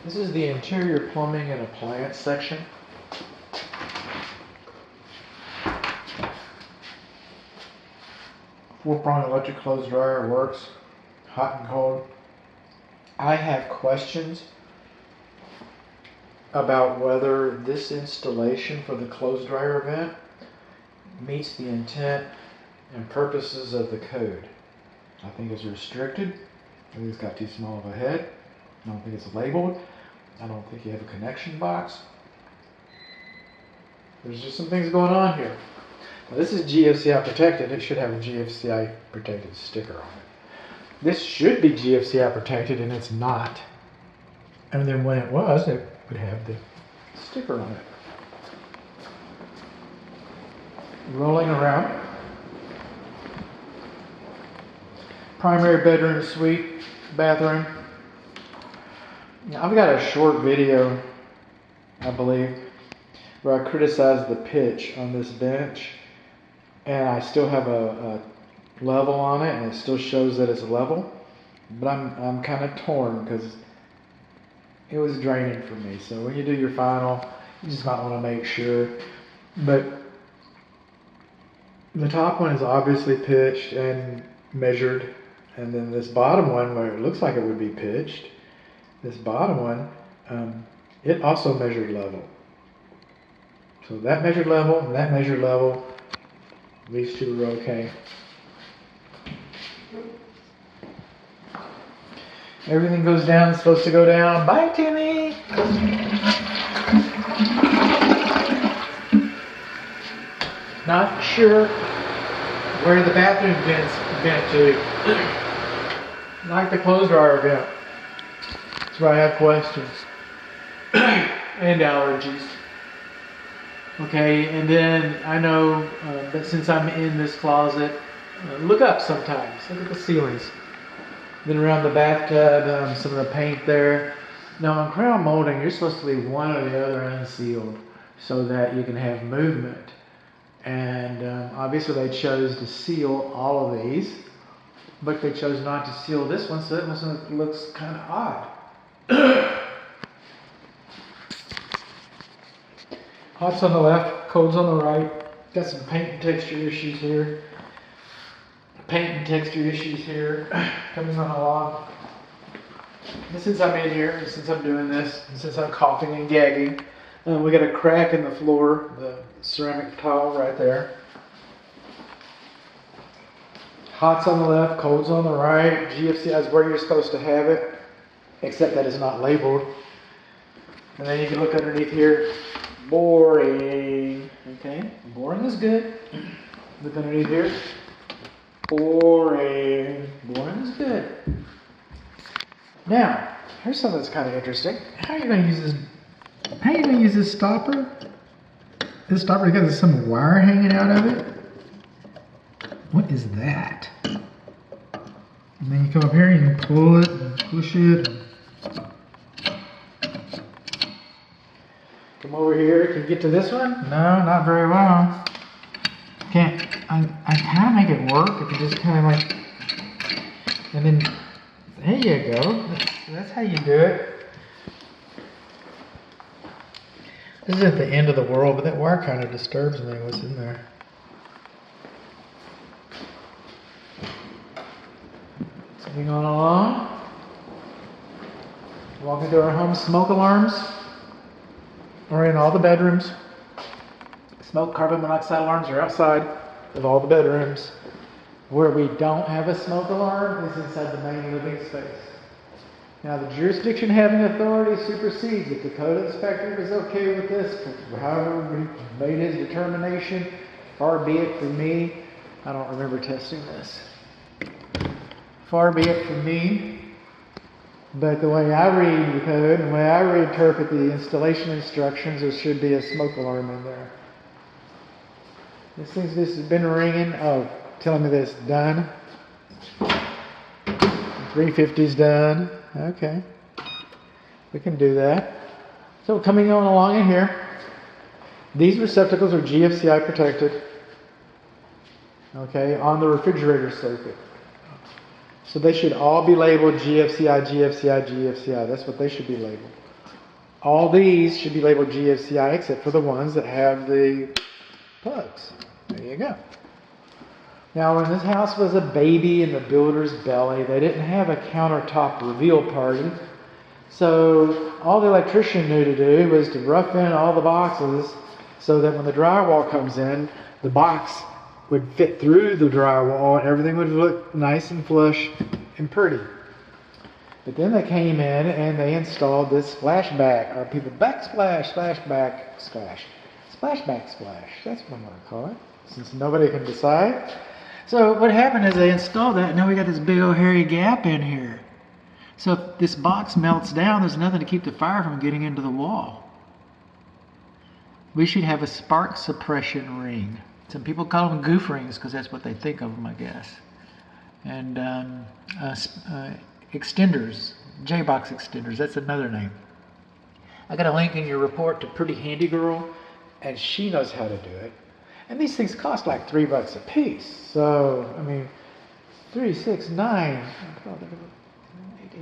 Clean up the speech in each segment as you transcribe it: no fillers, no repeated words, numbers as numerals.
This is the interior plumbing and appliance section. Four-prong electric clothes dryer works, hot and cold. I have questions about whether this installation for the clothes dryer event meets the intent and purposes of the code. I think it's restricted. I think it's got too small of a head. I don't think it's labeled. I don't think you have a connection box. There's just some things going on here. Now, this is GFCI protected. It should have a GFCI protected sticker on it. This should be GFCI protected, and it's not. And then when it was, it would have the sticker on it. Rolling around. Primary bedroom, suite, bathroom. Now, I've got a short video, I believe, where I criticized the pitch on this bench, and I still have a level on it, and it still shows that it's level, but I'm kind of torn because it was draining for me. So when you do your final, you just might want to make sure. But the top one is obviously pitched and measured, and then this bottom one, where it looks like it would be pitched, this bottom one, it also measured level. So that measured level and that measured level, these two are okay. Everything goes down, it's supposed to go down. Bye, Timmy! Not sure where the bathroom vent to. Like the clothes dryer vent. That's where I have questions. And allergies. Okay, and then I know that since I'm in this closet, look up sometimes. Look at the ceilings. Then around the bathtub, some of the paint there. Now on crown molding, you're supposed to leave one or the other unsealed so that you can have movement. And obviously they chose to seal all of these, but they chose not to seal this one, so that one looks kind of odd. Hot's on the left, cold's on the right. Got some paint and texture issues here. Coming on along. And since I'm in here, and since I'm doing this, and since I'm coughing and gagging, we got a crack in the floor, the ceramic tile right there. Hot's on the left, cold's on the right. GFCI is where you're supposed to have it, except that it's not labeled. And then you can look underneath here. Boring. Okay, boring is good. Look underneath here. Boring. Boring is good. Now, here's something that's kind of interesting. How are you going to use this? How are you going to use this stopper? This stopper because there's some wire hanging out of it. What is that? And then you come up here and you can pull it and push it. Come over here. Can you get to this one? No, not very well. Can't. I kind of make it work if you just kind of like. And then there you go. That's how you do it. This isn't the end of the world, but that wire kind of disturbs me. What's in there? Moving on along. Walking through our home, smoke alarms are in all the bedrooms. Smoke, carbon monoxide alarms are outside of all the bedrooms. Where we don't have a smoke alarm is inside the main living space. Now the jurisdiction having authority supersedes. If the code inspector is okay with this, however he made his determination, far be it from me. I don't remember testing this. Far be it from me. But the way I read the code and the way I reinterpret the installation instructions, there should be a smoke alarm in there. This has been ringing. Oh, telling me that it's done. 350's done. Okay. We can do that. So coming on along in here, these receptacles are GFCI protected. Okay, on the refrigerator circuit. So they should all be labeled GFCI, GFCI, GFCI. That's what they should be labeled. All these should be labeled GFCI except for the ones that have the plugs. There you go. Now, when this house was a baby in the builder's belly, they didn't have a countertop reveal party. So all the electrician knew to do was to rough in all the boxes so that when the drywall comes in, the box would fit through the drywall and everything would look nice and flush and pretty. But then they came in and they installed this splashback, or people backsplash, splashback, splash. Splashback splash, that's what I'm going to call it, since nobody can decide. So what happened is they installed that, and now we got this big old hairy gap in here. So if this box melts down, there's nothing to keep the fire from getting into the wall. We should have a spark suppression ring. Some people call them goof rings because that's what they think of them, I guess. And extenders, J-box extenders, that's another name. I got a link in your report to Pretty Handy Girl, and she knows how to do it. And these things cost like $3 a piece. So, I mean, 3, 6, 9,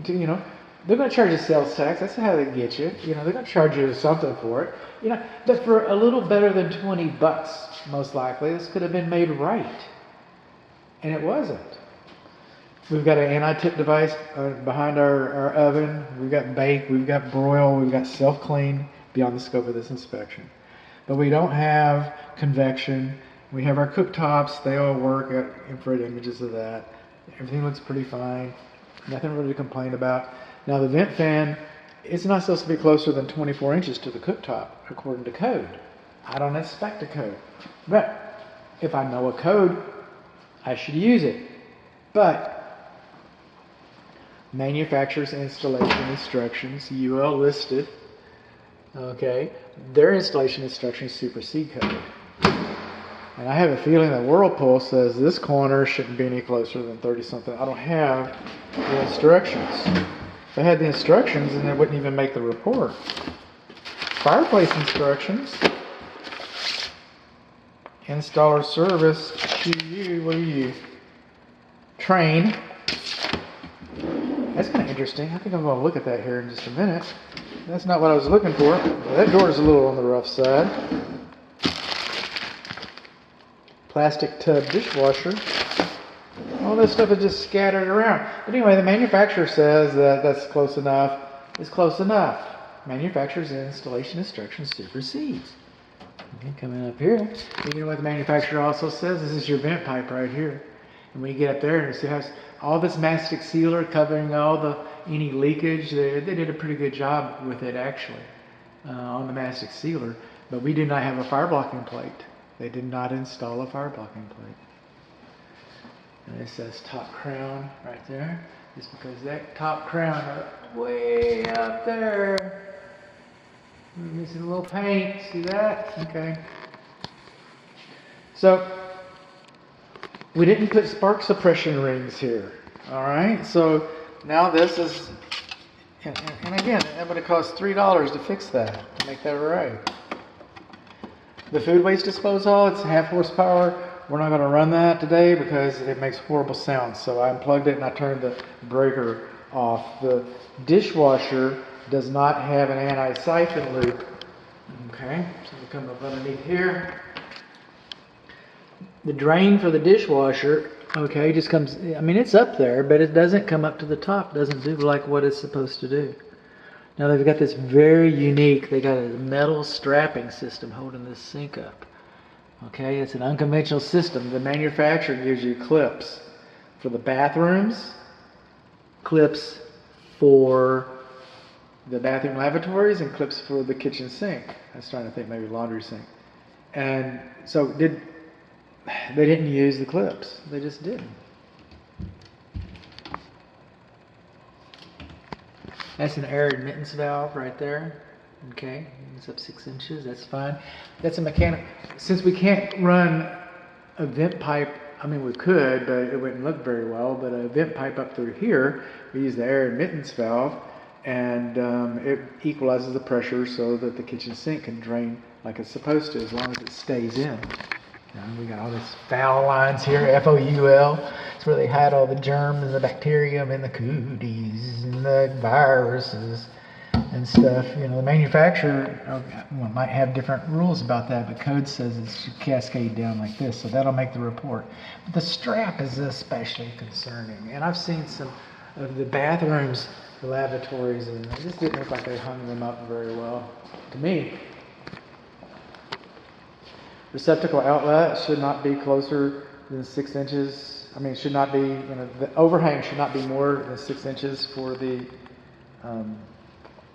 you know, they're going to charge you sales tax. That's how they get you. You know, they're going to charge you something for it. You know, but for a little better than $20, most likely, this could have been made right. And it wasn't. We've got an anti-tip device behind our oven. We've got bake, we've got broil, we've got self-clean beyond the scope of this inspection. But we don't have convection. We have our cooktops. They all work. Got infrared images of that. Everything looks pretty fine. Nothing really to complain about. Now the vent fan, it's not supposed to be closer than 24 inches to the cooktop, according to code. I don't expect a code. But if I know a code, I should use it. But manufacturer's installation instructions, UL listed, okay, their installation instructions supersede code. And I have a feeling that Whirlpool says this corner shouldn't be any closer than 30-something. I don't have the instructions. If I had the instructions, then it wouldn't even make the report. Fireplace instructions. Installer service, QU, what are you? Train. That's kind of interesting. I think I'm going to look at that here in just a minute. That's not what I was looking for. That door is a little on the rough side. Plastic tub dishwasher. All this stuff is just scattered around. But anyway, the manufacturer says that that's close enough. It's close enough. Manufacturer's installation instructions supersedes. Okay, coming up here, you know what the manufacturer also says? This is your vent pipe right here. And when you get up there, and it has all this mastic sealer covering any leakage. They did a pretty good job with it actually on the mastic sealer. But we do not have a fire blocking plate. They did not install a fire blocking plate. And it says top crown right there. Just because that top crown is way up there. We're missing a little paint. See that? Okay. So we didn't put spark suppression rings here. All right. So now this is, and again, that would have cost $3 to fix that, to make that right. The food waste disposal, it's 1/2 horsepower. We're not going to run that today because it makes horrible sounds. So I unplugged it and I turned the breaker off. The dishwasher does not have an anti-siphon loop. Okay, so we come up underneath here. The drain for the dishwasher, okay, just comes, I mean, it's up there, but it doesn't come up to the top. It doesn't do like what it's supposed to do. Now they've got this very unique, they got a metal strapping system holding this sink up. Okay, it's an unconventional system. The manufacturer gives you clips for the bathrooms, clips for the bathroom lavatories, and clips for the kitchen sink. I was trying to think maybe laundry sink. And so they didn't use the clips. They just didn't. That's an air admittance valve right there. Okay, it's up 6 inches, that's fine. That's a mechanic. Since we can't run a vent pipe, I mean we could, but it wouldn't look very well, but a vent pipe up through here, we use the air admittance valve, and it equalizes the pressure so that the kitchen sink can drain like it's supposed to, as long as it stays in. We got all these foul lines here, F-O-U-L. It's where they hide all the germs and the bacteria and the cooties and the viruses. and stuff. You know, the manufacturer might have different rules about that, but code says it should cascade down like this, so that'll make the report. But the strap is especially concerning, and I've seen some of the bathrooms, the lavatories, and it just didn't look like they hung them up very well to me. Receptacle outlet should not be closer than 6 inches. I mean, it should not be, you know, the overhang should not be more than 6 inches for the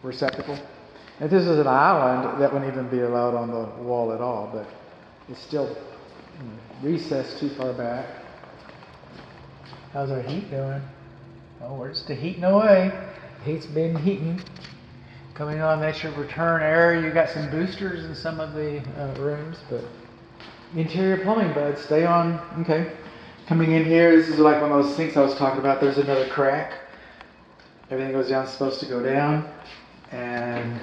receptacle. If this is an island, that wouldn't even be allowed on the wall at all, but it's still recessed too far back. How's our heat doing? Oh, we're just heating away. The heat's been heating. Coming on, that's your return air. You got some boosters in some of the rooms, but interior plumbing, bud, stay on. Okay. Coming in here, this is like one of those sinks I was talking about. There's another crack. Everything goes down, it's supposed to go down. And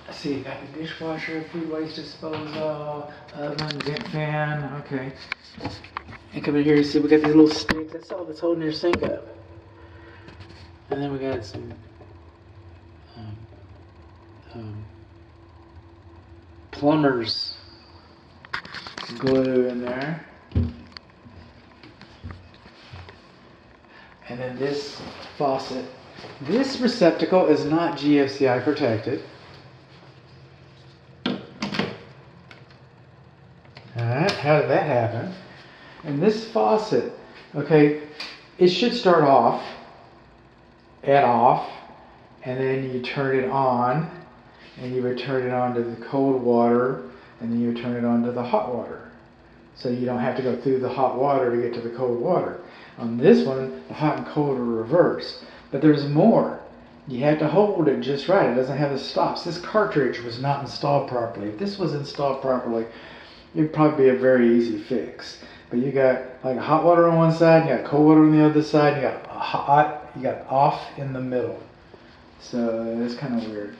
let's see, you got the dishwasher, food waste disposal, oven, vent fan. Okay. And come in here, you see we got these little sticks. That's all that's holding your sink up. And then we got some plumber's glue in there. And then this faucet. This receptacle is not GFCI protected. Alright, how did that happen? And this faucet, okay, it should start off and off, and then you turn it on, and you would turn it on to the cold water, and then you would turn it on to the hot water. So you don't have to go through the hot water to get to the cold water. On this one, the hot and cold are reversed. But there's more. You have to hold it just right. It doesn't have the stops. This cartridge was not installed properly. If this was installed properly, it would probably be a very easy fix. But you got like hot water on one side, you got cold water on the other side, you got hot, you got off in the middle. So it's kind of weird.